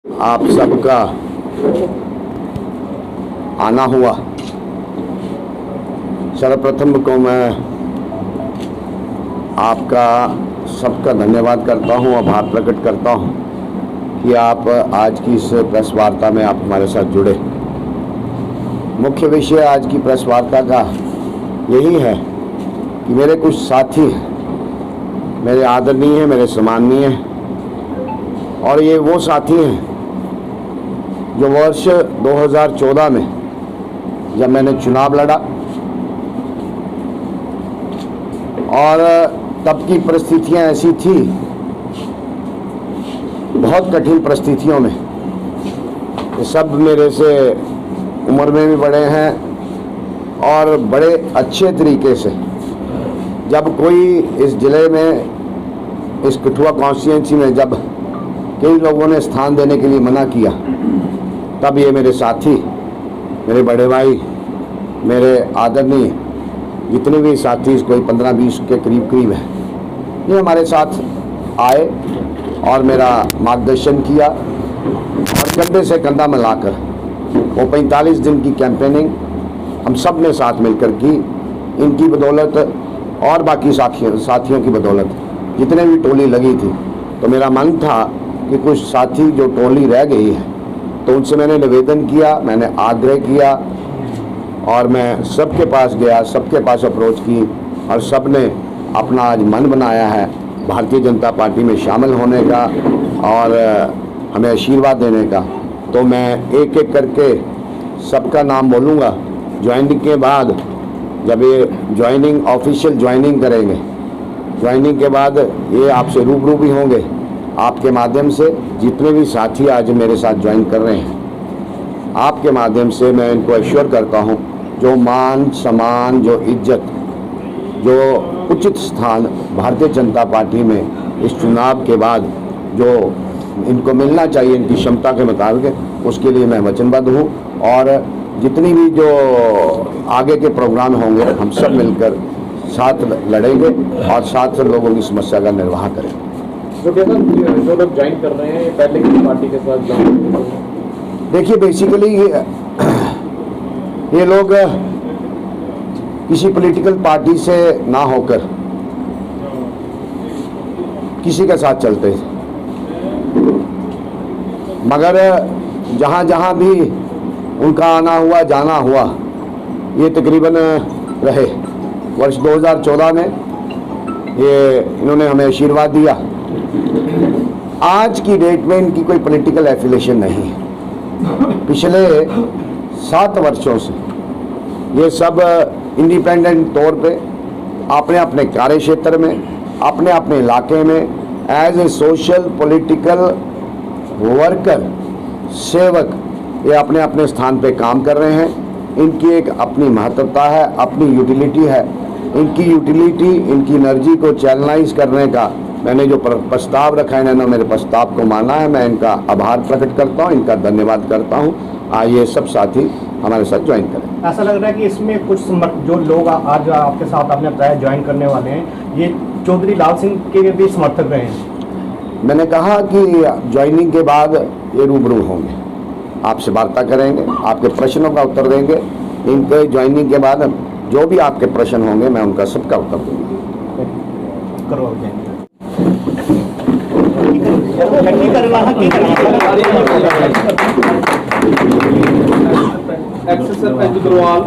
आप सबका आना हुआ। सर्वप्रथम को मैं आपका सबका धन्यवाद करता हूं, आभार प्रकट करता हूं कि आप आज की इस प्रेस वार्ता में आप हमारे साथ जुड़े। मुख्य विषय आज की प्रेस वार्ता का यही है कि मेरे कुछ साथी हैं, मेरे आदरणीय हैं, मेरे सम्माननीय हैं, और ये वो साथी हैं जो वर्ष 2014 में जब मैंने चुनाव लड़ा और तब की परिस्थितियां ऐसी थी, बहुत कठिन परिस्थितियों में, ये सब मेरे से उम्र में भी बड़े हैं और बड़े अच्छे तरीके से जब कोई इस ज़िले में, इस कठुआ कॉन्स्टिट्यूंसी में जब कई लोगों ने स्थान देने के लिए मना किया, तब ये मेरे साथी, मेरे बड़े भाई, मेरे आदरणीय जितने भी साथी, कोई 15-20 के करीब हैं, ये हमारे साथ आए और मेरा मार्गदर्शन किया और कंधे से कंधा मिलाकर वो 45 दिन की कैंपेनिंग हम सब ने साथ मिलकर की। इनकी बदौलत और बाकी साथियों की बदौलत जितने भी टोली लगी थी, तो मेरा मन था कि कुछ साथी जो टोली रह गई है, तो उनसे मैंने निवेदन किया, मैंने आग्रह किया और मैं सबके पास गया, सबके पास अप्रोच की और सब ने अपना आज मन बनाया है भारतीय जनता पार्टी में शामिल होने का और हमें आशीर्वाद देने का। तो मैं एक एक करके सबका नाम बोलूँगा। ज्वाइनिंग के बाद जब ये ज्वाइनिंग ऑफिशियल ज्वाइनिंग करेंगे, ज्वाइनिंग के बाद ये आपसे रूबरू भी होंगे। आपके माध्यम से जितने भी साथी आज मेरे साथ ज्वाइन कर रहे हैं, आपके माध्यम से मैं इनको एश्योर करता हूं, जो मान सम्मान, जो इज्जत, जो उचित स्थान भारतीय जनता पार्टी में इस चुनाव के बाद जो इनको मिलना चाहिए इनकी क्षमता के मुताबिक, उसके लिए मैं वचनबद्ध हूं। और जितनी भी जो आगे के प्रोग्राम होंगे, हम सब मिलकर साथ लड़ेंगे और साथ लोगों की समस्या का निर्वाह करेंगे। जो लोग ज्वाइन कर रहे हैं पहले की पार्टी के साथ ज्वाइन, देखिए बेसिकली ये लोग किसी पॉलिटिकल पार्टी से ना होकर किसी के साथ चलते थे, मगर जहाँ जहाँ भी उनका आना हुआ, जाना हुआ, ये तकरीबन रहे। वर्ष 2014 में ये इन्होंने हमें आशीर्वाद दिया। आज की डेट में इनकी कोई पॉलिटिकल एफिलिएशन नहीं है। पिछले 7 वर्षों से ये सब इंडिपेंडेंट तौर पे अपने अपने कार्य क्षेत्र में, अपने अपने इलाके में as a social political worker, सेवक, ये अपने अपने स्थान पे काम कर रहे हैं। इनकी एक अपनी महत्वता है, अपनी यूटिलिटी है। इनकी यूटिलिटी, इनकी एनर्जी को चैनलाइज करने का मैंने जो प्रस्ताव रखा है, इन्होंने मेरे प्रस्ताव को माना है। मैं इनका आभार प्रकट करता हूँ, इनका धन्यवाद करता हूँ। आइए सब साथी हमारे साथ ज्वाइन करें। ऐसा लग रहा है कि इसमें कुछ जो लोग आज आपके साथ आपने बताया ज्वाइन करने वाले हैं, ये चौधरी लाल सिंह के भी समर्थक रहे हैं। मैंने कहा कि ज्वाइनिंग के बाद ये रूबरू होंगे, आपसे वार्ता करेंगे, आपके प्रश्नों का उत्तर देंगे। इनके ज्वाइनिंग के बाद जो भी आपके प्रश्न होंगे, मैं उनका सबका उत्तर दूंगा। करो सरपंच गुरवाल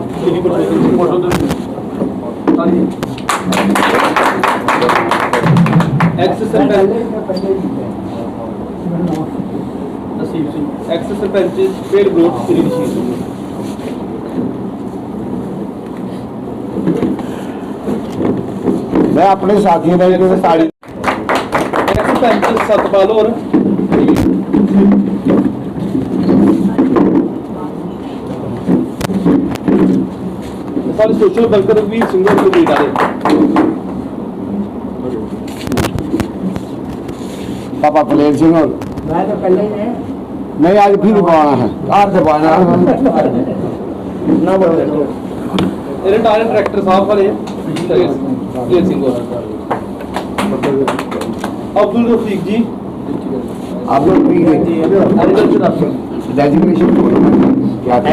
नसीब सिंह, एक्स सरपंच पेड़ ग्रोथ मैं अपने साथियों ने सारी सरपंच सतपाल और सारे सोशल वर्कर भी सिंगल को लीड आ रहे। पापा पलेर सिंह और मैं तो पहले ही नहीं, आज फिर पाना है, कार से पाना ना बोल रिटायर्ड डायरेक्टर साहब खड़े पलेर सिंह और अब्दुल रफीक जी आप लोग फ्री हैं एग्रीकल्चर अफसर डेजिग्नेशन बोलो क्या था?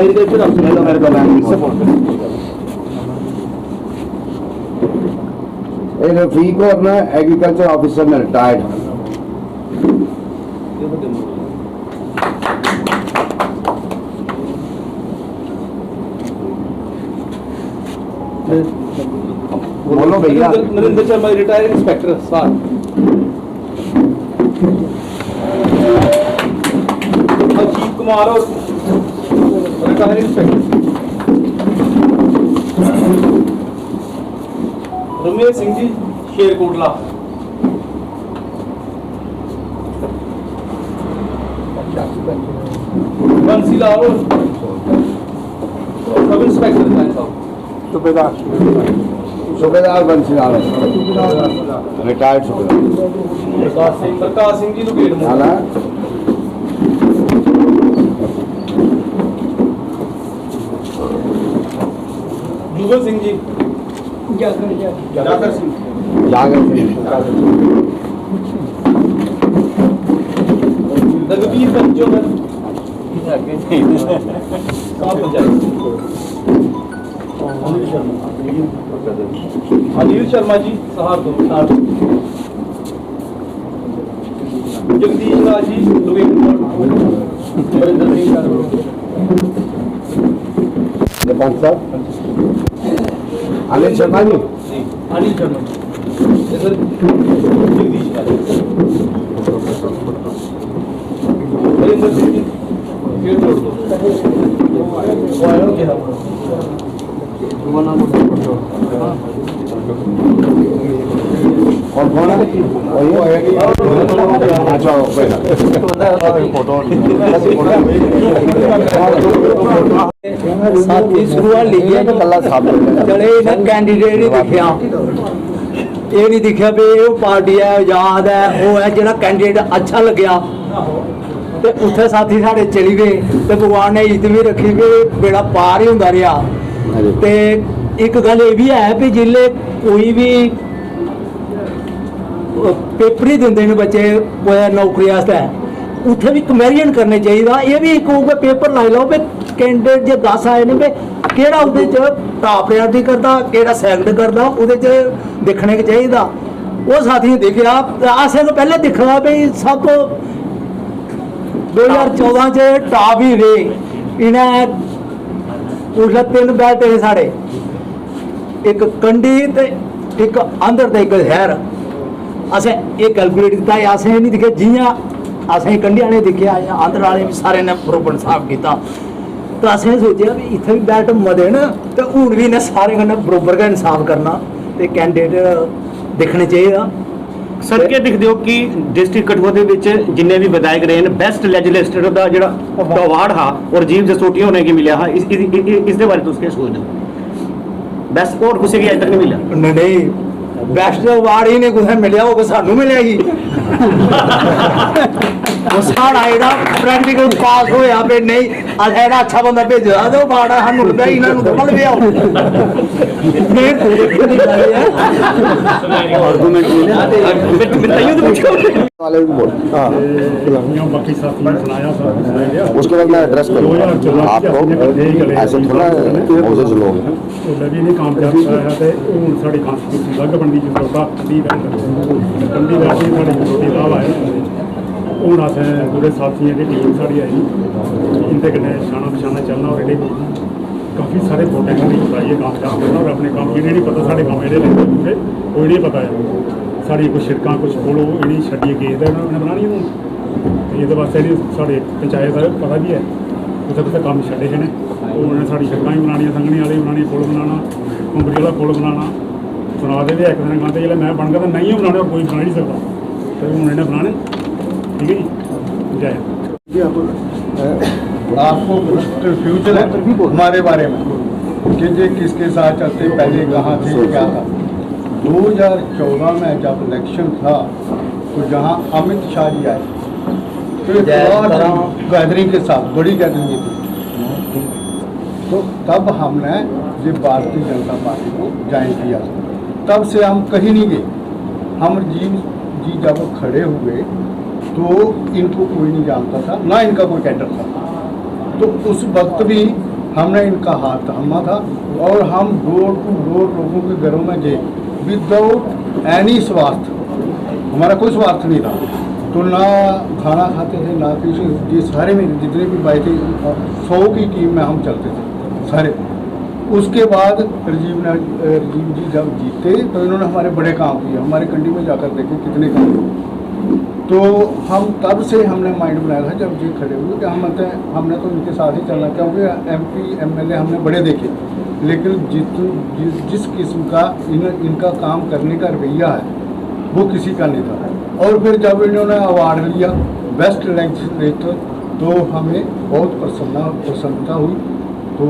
एग्रीकल्चर अफसर मेरे को मैम इससे फोन रफीक और मैं एग्रीकल्चर ऑफिसर में रिटायर्ड बोलो भैया नरेंद्र शर्मा रिटायर्ड इंस्पेक्टर सार अजीत कुमार और रिटायर्ड इंस्पेक्टर रमेश सिंह जी शेरकोटला बंसीलाल और सब इंस्पेक्टर हैं साहब सूबेदार बंसीलाल रिटायर्ड सूबेदार प्रकाश सिंह जी लुकेट ध्यान है? जुगल सिंह जी जाकर सिंह जागर सिंह रघुवीर पंचोधर साहब पंचायत अनिल शर्मा जी सहारनपुर जगदीश लाल जी वरिंदर सिंह सरपंच साहब अनिल शर्मा जी अनिल शर्मा जी सर जगदीश लाल वरिंदर सिंह जी फिर जोड़ दो और कौन है वो अच्छा साथी शुरुआत लिखी है कल्ला साहब चले ना कैंडीडेट ही दिखिया ये नहीं दिखिया भी वो पार्टी है आजाद है वो है जो कैंडीडेट अच्छा लग्या ते उत्थे साथी साढ़े चली गए ते भगवान ने इज्जत भी रखी भी बेड़ा पार ही होंदा रहा ते एक गल ये भी है भी जिले कोई भी पेपर ही दिंदे ने बच्चे नौकरी आस्तै उत्थे भी कंपैरिजन करने चाहिए ये भी एक होगा पेपर लाई लो भी कैंडिडेट जो 10 आए ने भी केड़ा उहदे च टॉप प्रायोरिटी करदा केड़ा सेकंड करदा उहदे च देखने के चाहिए वो साथी ने देखा असें तो पहले दिखना भी सब 2014 च टॉप ही रहे इन्हें उसले 3 बैट है साढ़े एक कंडी ते एक अंदर ते एक शहर असें ये कैलकुलेट किया असें नहीं दिखे जियां असें कंडी आने दिखे आंध्र वाले भी सारे ने बरोबर साफ किया तो असें सोचा भी इत्थे भी बैट मते न ते हून भी इन्हें सारे कन्नै बरोबर गै इंसाफ करना ते कैंडिडेट दिखने चाहिए सर क्या दिखते हो कि डिस्ट्रिक्ट कठुआ दे विच जिन्ने भी विधायक रहे हैं बेस्ट लेजिस्लेटर का जो अवार्ड हा और राजीव जसरोटिया होने की मिला हा इसके बारे तुम क्या सोचते हो बेस्ट और किसी की अज तक नहीं मिला नहीं बेस्ट अवार्ड ही नहीं कुछ मिले होगा सानू मिलेगी वो साढ़ा एड़ा प्रैक्टिकल पास होया पे नहीं अस एड़ा अच्छा बंदा भेजा तो बाड़ा सानू लगा इन्हां नूं कल भी आओ फिर आर्गूमेंट मिले तो पूछो वाले भी बोल बाकी साथी ने सुनाया उसके बाद मैं एड्रेस करूँगा आपको ऐसे थोड़ा मोजेज लोग लगी नहीं कामयाब है ते हूं साडी कॉन्स्टिट्यूशन लग बंदी जो छोटा कंडी वैसे साडी छोटी लाभ आए हूं असें पूरे साथियों की टीम साड़ी आई इनके कन्नै शाना पछाना चलना और काफ़ी सारे वोटें कन्नै बताइए कामयाब करना और अपने काम इन्हें नहीं पता साढ़े काम जेह्ड़े लगदे पूरे ओह् इनें पता है साड़ी कुछ शिड़कां कुछ पुल इन्हें छड्डियै गेस ते उन्हें बनानी हून ये वास्ते साढ़े पंचायत का पता भी है कुछ कुछ काम छड्डे ने उन्होंने साड़ी शिड़कां भी बनानियां संघनी आह्ली बनानी पुल बनाना कुंबड़ी वाला पुल बनाना सुना दे एक दिन कहते जिसलै मैं बन गया तो नहीं बनाने और कोई बना नहीं सकता तो हूँ इन्हें बनाने ठीक है जी जय आपको फ्यूचर है हमारे बारे में कि ये किसके साथ चलते पहले कहाँ थे क्या था 2014 में जब इलेक्शन था तो जहाँ अमित शाह जी आए तो गैदरिंग के साथ बड़ी गैदरिंग थी तो तब हमने ये भारतीय जनता पार्टी को ज्वाइन किया तब से हम कहीं नहीं गए हम जी जब खड़े हुए तो इनको कोई नहीं जानता था, ना इनका कोई कैडर था। तो उस वक्त भी हमने इनका हाथ थामा था और हम डोर टू डोर लोगों के घरों में गए विदाउट एनी स्वार्थ, हमारा कोई स्वार्थ नहीं था। तो ना खाना खाते थे ना किसी, ये सारे में जितने भी भाई थे 100 की टीम में हम चलते थे सारे। उसके बाद राजीव जी जब जीते तो इन्होंने हमारे बड़े काम किए, हमारे कंडी में जाकर देखे कितने काम किए। तो हम तब से हमने माइंड बनाया था जब ये खड़े हुए कि हमने तो इनके साथ ही चलना, क्योंकि MP MLA हमने बड़े देखे, लेकिन जिस किस्म का इनका काम करने का रवैया है वो किसी का नहीं था। और फिर जब इन्होंने अवार्ड लिया बेस्ट लेजिस्लेटर तो हमें बहुत प्रसन्नता हुई, तो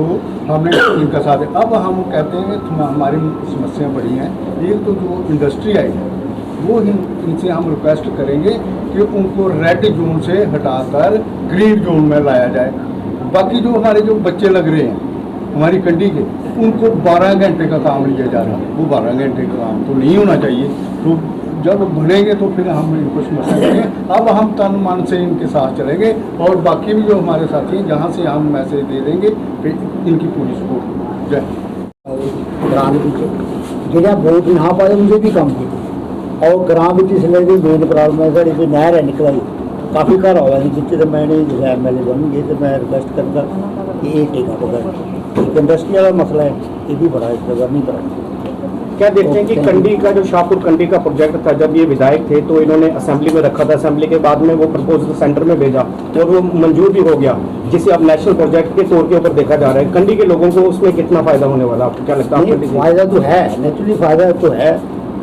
हमने इनका साथ। अब हम कहते हैं कि हमारी समस्याएं बड़ी हैं। एक तो जो इंडस्ट्री आई है वो इनसे हम रिक्वेस्ट करेंगे कि उनको रेड जोन से हटाकर ग्रीन जोन में लाया जाए। बाकी जो हमारे जो बच्चे लग रहे हैं हमारी कंडी के, उनको 12 घंटे का काम लिया जा रहा है, वो 12 घंटे का काम तो नहीं होना चाहिए। तो जब बढ़ेंगे तो फिर हम इनको समस्या करेंगे। अब हम तन मन से इनके साथ चलेंगे और बाकी भी जो हमारे साथी हैं जहाँ से हम मैसेज दे देंगे फिर इनकी पूरी सपोर्ट। जय जिन्हें वोट ना पाए उनसे भी कम किए। और ग्राम में इसलिए भी मेन प्रॉब्लम है साड़ी नहर है निकला काफ़ी घर आवा जिससे तो मैंने जो MLA बन गए तो मैं रिक्वेस्ट करूँगा कि ये टेका पकड़ एक इंडस्ट्री वाला मसला है, ये भी बड़ा इस जगह नहीं करा। क्या देखते हैं कि कंडी का जो शाहपुर कंडी का प्रोजेक्ट था, जब ये विधायक थे तो इन्होंने असेंबली में रखा था, असेंबली के बाद में वो प्रपोजल सेंटर में भेजा और वो मंजूर भी हो गया, जिसे अब नेशनल प्रोजेक्ट के तौर के ऊपर देखा जा रहा है। कंडी के लोगों को उसमें कितना फायदा होने वाला, आपको क्या लगता है? फायदा तो है, नेचुरली फायदा तो है,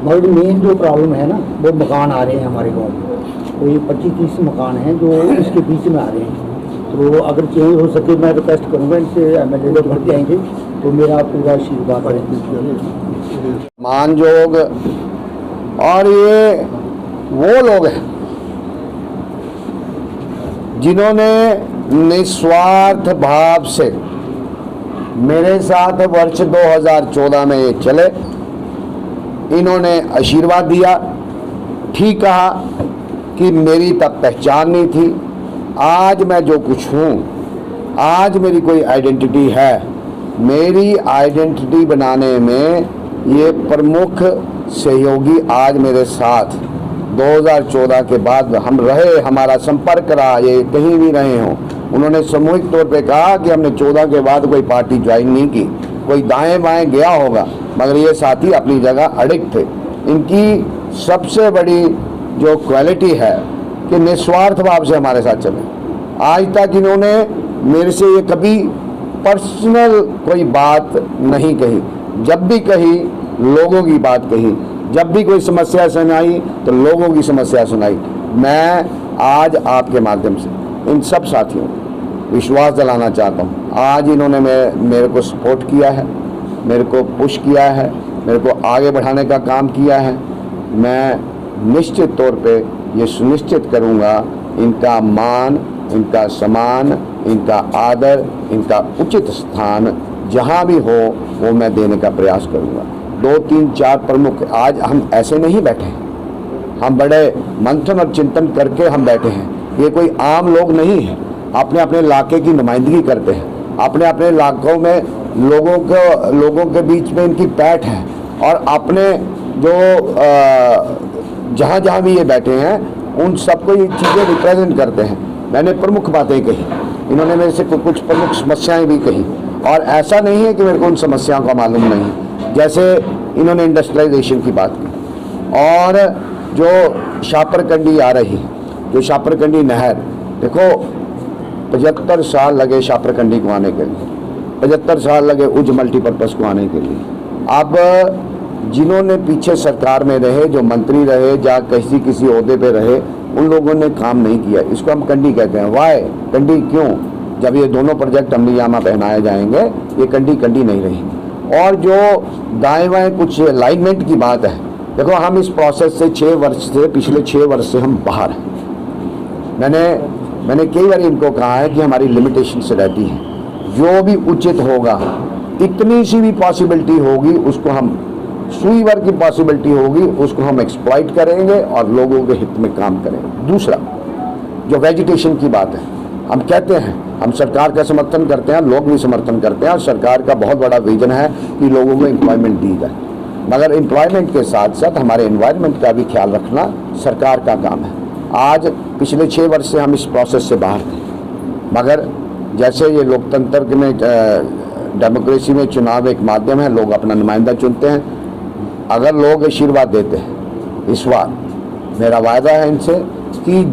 मगर मेन जो प्रॉब्लम है ना वो मकान आ रहे हैं हमारे गाँव में, कोई 25-30 मकान हैं जो इसके बीच में आ रहे हैं। तो अगर चेंज हो सके मैं रिक्वेस्ट करूँगा इनसे, MLA लोग भर जाएंगे तो मेरा पूरा आशीर्वाद है। मानयोग और ये वो लोग हैं जिन्होंने निस्वार्थ भाव से मेरे साथ वर्ष 2014 में ये चले, इन्होंने आशीर्वाद दिया। ठीक कहा कि मेरी तब पहचान नहीं थी, आज मैं जो कुछ हूँ, आज मेरी कोई आइडेंटिटी है। मेरी आइडेंटिटी बनाने में ये प्रमुख सहयोगी आज मेरे साथ 2014 के बाद हम रहे, हमारा संपर्क रहा, ये कहीं भी रहे हों। उन्होंने सामूहिक तौर पे कहा कि हमने 14 के बाद कोई पार्टी ज्वाइन नहीं की, कोई दाएं बाएं गया होगा, मगर ये साथी अपनी जगह अडिग थे। इनकी सबसे बड़ी जो क्वालिटी है कि निस्वार्थ भाव से हमारे साथ चले। आज तक इन्होंने मेरे से ये कभी पर्सनल कोई बात नहीं कही, जब भी कही लोगों की बात कही, जब भी कोई समस्या सुनाई तो लोगों की समस्या सुनाई। मैं आज आपके माध्यम से इन सब साथियों को विश्वास दिलाना चाहता हूँ, आज इन्होंने मेरे को सपोर्ट किया है, मेरे को पुश किया है, मेरे को आगे बढ़ाने का काम किया है। मैं निश्चित तौर पे ये सुनिश्चित करूँगा इनका मान, इनका सम्मान, इनका आदर, इनका उचित स्थान जहाँ भी हो वो मैं देने का प्रयास करूँगा। 2, 3, 4 प्रमुख, आज हम ऐसे नहीं बैठे हैं, हम बड़े मंथन और चिंतन करके हम बैठे हैं। ये कोई आम लोग नहीं हैं, अपने अपने इलाके की नुमाइंदगी करते हैं, अपने अपने इलाकों में लोगों के बीच में इनकी पैठ है और अपने जो जहाँ जहाँ भी ये बैठे हैं उन सबको ये चीज़ें रिप्रेजेंट करते हैं। मैंने प्रमुख बातें कही, इन्होंने मेरे से कुछ प्रमुख समस्याएं भी कही और ऐसा नहीं है कि मेरे को उन समस्याओं का मालूम नहीं। जैसे इन्होंने इंडस्ट्रियलाइजेशन की बात की और जो शापरकंडी आ रही है, जो शापरकंडी नहर, देखो 75 साल लगे शापरकंडी को आने के लिए, 75 साल लगे उज मल्टीपर्पज़ को आने के लिए। अब जिन्होंने पीछे सरकार में रहे, जो मंत्री रहे, या किसी ओहदे पे रहे, उन लोगों ने काम नहीं किया। इसको हम कंडी कहते हैं। वाई कंडी? क्यों? जब ये दोनों प्रोजेक्ट अमलीजामा पहनाए जाएंगे ये कंडी नहीं रहेंगी। और जो दाएं बाएं कुछ अलाइनमेंट की बात है, देखो हम इस प्रोसेस से 6 वर्ष से, पिछले 6 वर्ष से हम बाहर हैं। मैंने कई बार इनको कहा है कि हमारी लिमिटेशन से रहती है, जो भी उचित होगा, इतनी सी भी पॉसिबिलिटी होगी उसको हम सुई भर की पॉसिबिलिटी होगी उसको हम एक्सप्लॉइट करेंगे और लोगों के हित में काम करेंगे। दूसरा, जो वेजिटेशन की बात है, हम कहते हैं हम सरकार का समर्थन करते हैं, लोग भी समर्थन करते हैं और सरकार का बहुत बड़ा विजन है कि लोगों को एम्प्लॉयमेंट दी जाए, मगर एम्प्लॉयमेंट के साथ साथ हमारे एनवायरनमेंट का भी ख्याल रखना सरकार का काम है। आज पिछले 6 वर्ष से हम इस प्रोसेस से बाहर थे, मगर जैसे ये लोकतंत्र में डेमोक्रेसी में चुनाव एक माध्यम है, लोग अपना नुमाइंदा चुनते हैं। अगर लोग आशीर्वाद देते हैं, इस बार मेरा वायदा है इनसे कि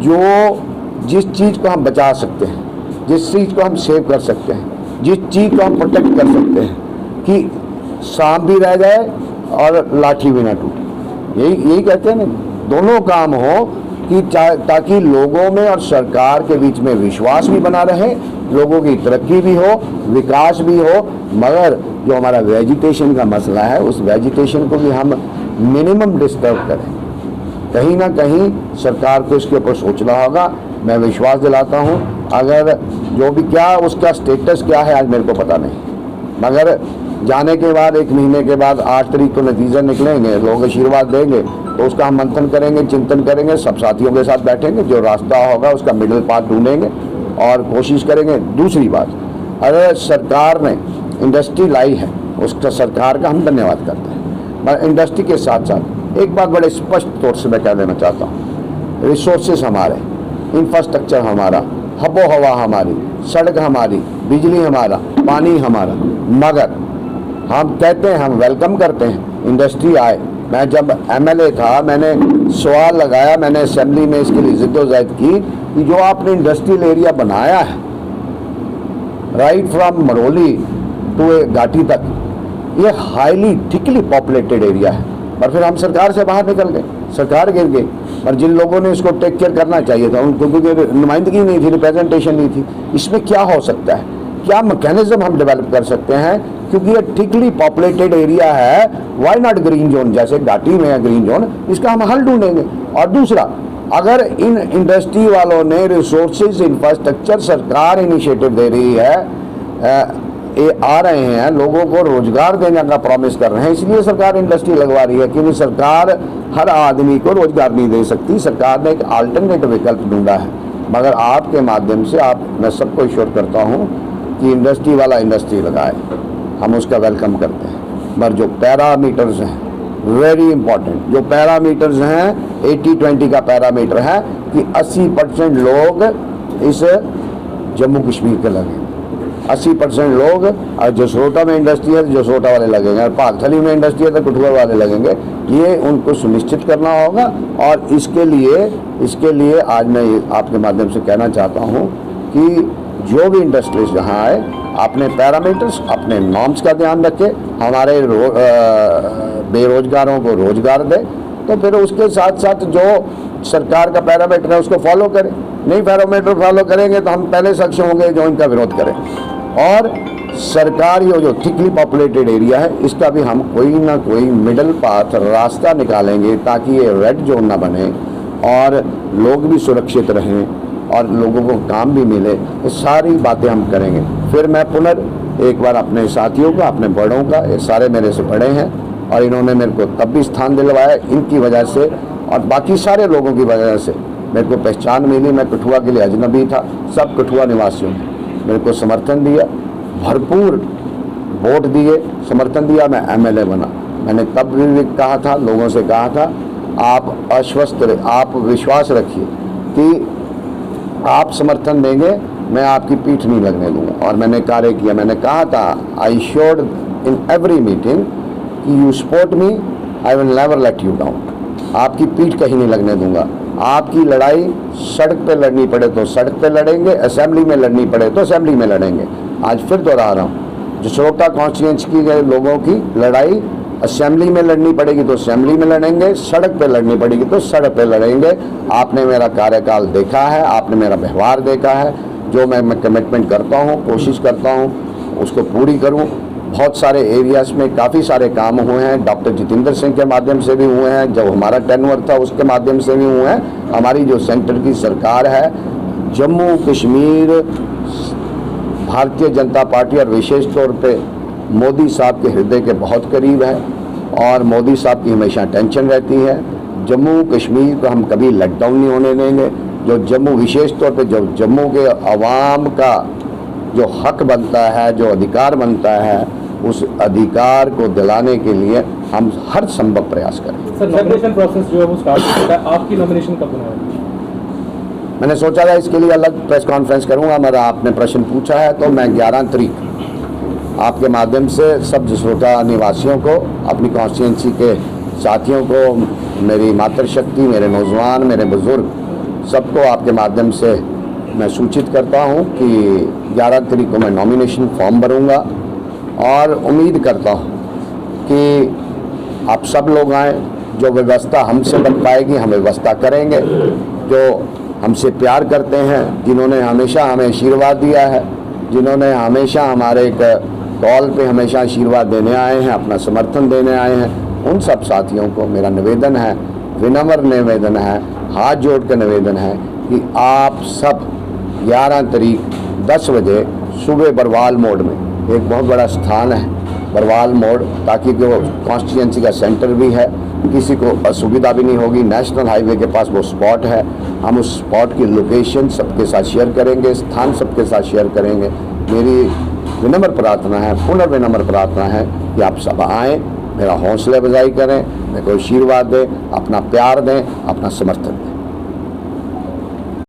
जिस चीज़ को हम बचा सकते हैं, जिस चीज़ को हम सेव कर सकते हैं, जिस चीज़ को हम प्रोटेक्ट कर सकते हैं, कि सांप भी रह जाए और लाठी भी ना टूटे, यही कहते हैं ना, दोनों काम हो कि ताकि लोगों में और सरकार के बीच में विश्वास भी बना रहे, लोगों की तरक्की भी हो, विकास भी हो, मगर जो हमारा वेजिटेशन का मसला है उस वेजिटेशन को भी हम मिनिमम डिस्टर्ब करें। कहीं ना कहीं सरकार को इसके ऊपर सोचना होगा। मैं विश्वास दिलाता हूँ, अगर जो भी क्या उसका स्टेटस क्या है आज मेरे को पता नहीं, मगर जाने के बाद 1 महीने के बाद 8 तारीख को नतीजे निकलेंगे, लोग आशीर्वाद देंगे तो उसका हम मंथन करेंगे, चिंतन करेंगे, सब साथियों के साथ बैठेंगे, जो रास्ता होगा उसका मिडिल पाथ ढूंढेंगे और कोशिश करेंगे। दूसरी बात, अगर सरकार ने इंडस्ट्री लाई है उसका सरकार का हम धन्यवाद करते हैं, मगर इंडस्ट्री के साथ साथ एक बात बड़े स्पष्ट तौर से मैं कह देना चाहता हूँ, रिसोर्सेज हमारे, इंफ्रास्ट्रक्चर हमारा, हबो हवा हमारी, सड़क हमारी, बिजली हमारा, पानी हमारा, मगर हम कहते हैं, हम वेलकम करते हैं इंडस्ट्री आए। मैं जब एमएलए था मैंने सवाल लगाया, मैंने असेंबली में इसके लिए जिद्दोजहद की कि जो आपने इंडस्ट्रियल एरिया बनाया है राइट फ्रॉम मरोली टू घाटी तक, ये हाईली थिकली पॉपुलेटेड एरिया है, पर फिर हम सरकार से बाहर निकल गए, सरकार गिर गई। पर जिन लोगों ने इसको टेक केयर करना चाहिए था उनको, क्योंकि नुमाइंदगी नहीं थी, रिप्रेजेंटेशन नहीं थी, इसमें क्या हो सकता है, क्या मैकेनिज्म हम डेवलप कर सकते हैं, क्योंकि ये थिकली पॉपुलेटेड एरिया है, व्हाई नॉट ग्रीन जोन, जैसे घाटी में है ग्रीन जोन, इसका हम हल ढूंढेंगे। और दूसरा, अगर इन इंडस्ट्री वालों ने रिसोर्सेज, इंफ्रास्ट्रक्चर, सरकार इनिशिएटिव दे रही है, ये आ रहे हैं, लोगों को रोजगार देने का प्रॉमिस कर रहे हैं, इसलिए सरकार इंडस्ट्री लगवा रही है, क्योंकि सरकार हर आदमी को रोजगार नहीं दे सकती, सरकार ने एक अल्टरनेटिव विकल्प ढूंढा है। मगर आपके माध्यम से मैं सबको इश्योर करता हूँ कि इंडस्ट्री वाला इंडस्ट्री लगाए, हम उसका वेलकम करते हैं। मगर जो पैरामीटर्स हैं वेरी इंपॉर्टेंट, जो पैरामीटर्स हैं 80-20 का पैरामीटर है कि 80% लोग इस जम्मू कश्मीर के लगेंगे, 80% लोग, और जसरोटा में इंडस्ट्री है तो जसरोटा वाले लगेंगे, और पाकथली में इंडस्ट्री है तो कठुआ वाले लगेंगे। ये उनको सुनिश्चित करना होगा और इसके लिए आज मैं आपके माध्यम से कहना चाहता हूँ कि जो भी इंडस्ट्रीज यहाँ आए अपने पैरामीटर्स, अपने नॉर्म्स का ध्यान रखे, हमारे बेरोजगारों को रोजगार दे, तो फिर उसके साथ साथ जो सरकार का पैरामीटर है उसको फॉलो करें। नहीं पैरामीटर फॉलो करेंगे तो हम पहले शख्स होंगे जो इनका विरोध करें। और सरकार ये जो थिकली पॉपुलेटेड एरिया है इसका भी हम कोई ना कोई मिडल पाथ रास्ता निकालेंगे ताकि ये रेड जोन ना बने और लोग भी सुरक्षित रहें और लोगों को काम भी मिले। ये सारी बातें हम करेंगे। फिर मैं एक बार अपने साथियों का, अपने बड़ों का, ये सारे मेरे से बड़े हैं और इन्होंने मेरे को तब भी स्थान दिलवाया, इनकी वजह से और बाकी सारे लोगों की वजह से मेरे को पहचान मिली। मैं कठुआ के लिए अजनबी था, सब कठुआ निवासियों ने मेरे को समर्थन दिया, भरपूर वोट दिए, समर्थन दिया, मैं एमएलए बना। मैंने तब भी कहा था, लोगों से कहा था, आप आश्वस्त रहे, आप विश्वास रखिए कि आप समर्थन देंगे, मैं आपकी पीठ नहीं लगने दूंगा। और मैंने कार्य किया। मैंने कहा था, I showed in every meeting कि you support me, I will never let you down. आपकी पीठ कहीं नहीं लगने दूंगा। आपकी लड़ाई सड़क पे लड़नी पड़े तो सड़क पे लड़ेंगे, असेंबली में लड़नी पड़े तो असेंबली में लड़ेंगे। आज फिर दोहरा रहा हूँ, जसरोटा कॉन्स्टिट्यूंसी की गए लोगों की लड़ाई असेंबली में लड़नी पड़ेगी तो असेंबली में लड़ेंगे, सड़क पे लड़नी पड़ेगी तो सड़क पे लड़ेंगे। आपने मेरा कार्यकाल देखा है, आपने मेरा व्यवहार देखा है। जो मैं कमिटमेंट करता हूँ, कोशिश करता हूँ उसको पूरी करूँ। बहुत सारे एरियाज में काफ़ी सारे काम हुए हैं, डॉक्टर जितेंद्र सिंह के माध्यम से भी हुए हैं, जब हमारा टेन्योर था उसके माध्यम से भी हुए हैं। हमारी जो सेंटर की सरकार है, जम्मू कश्मीर भारतीय जनता पार्टी और विशेष तौर पे मोदी साहब के हृदय के बहुत करीब है। और मोदी साहब की हमेशा टेंशन रहती है। जम्मू कश्मीर को हम कभी लॉकडाउन नहीं होने देंगे। जो जम्मू, विशेष तौर पे जो जम्मू के अवाम का जो हक बनता है, जो अधिकार बनता है, उस अधिकार को दिलाने के लिए हम हर संभव प्रयास करें। सर, नॉमिनेशन प्रोसेस जो है वो स्टार्ट हो चुका है, आपकी नॉमिनेशन कब होना है? मैंने सोचा था इसके लिए अलग प्रेस कॉन्फ्रेंस करूंगा, मगर आपने प्रश्न पूछा है तो मैं 11 तारीख आपके माध्यम से सब जसरोटा निवासियों को, अपनी कॉन्स्टिट्यूंसी के साथियों को, मेरी मातृशक्ति, मेरे नौजवान, मेरे बुजुर्ग, सबको आपके माध्यम से मैं सूचित करता हूं कि 11 तारीख को मैं नॉमिनेशन फॉर्म भरूंगा और उम्मीद करता हूं कि आप सब लोग आएँ। जो व्यवस्था हमसे बन पाएगी हम व्यवस्था करेंगे। जो हमसे प्यार करते हैं, जिन्होंने हमेशा हमें आशीर्वाद दिया है, जिन्होंने हमेशा हमारे एक कॉल पे हमेशा आशीर्वाद देने आए हैं, अपना समर्थन देने आए हैं, उन सब साथियों को मेरा निवेदन है, विनम्र निवेदन है, हाथ जोड़ कर निवेदन है कि आप सब 11 तारीख 10 बजे सुबह बरवाल मोड़ में, एक बहुत बड़ा स्थान है बरवाल मोड़, ताकि जो कॉन्स्टिट्यूंसी का सेंटर भी है, किसी को असुविधा भी नहीं होगी। नेशनल हाईवे के पास वो स्पॉट है। हम उस स्पॉट की लोकेशन सबके साथ शेयर करेंगे, स्थान सबके साथ शेयर करेंगे। मेरी विनम्र प्रार्थना है, पुनर्विनम्र प्रार्थना है कि आप सब आएँ, मेरा हौसला अफजाई करें, मेरे को आशीर्वाद दें, अपना प्यार दें, अपना समर्थन दें।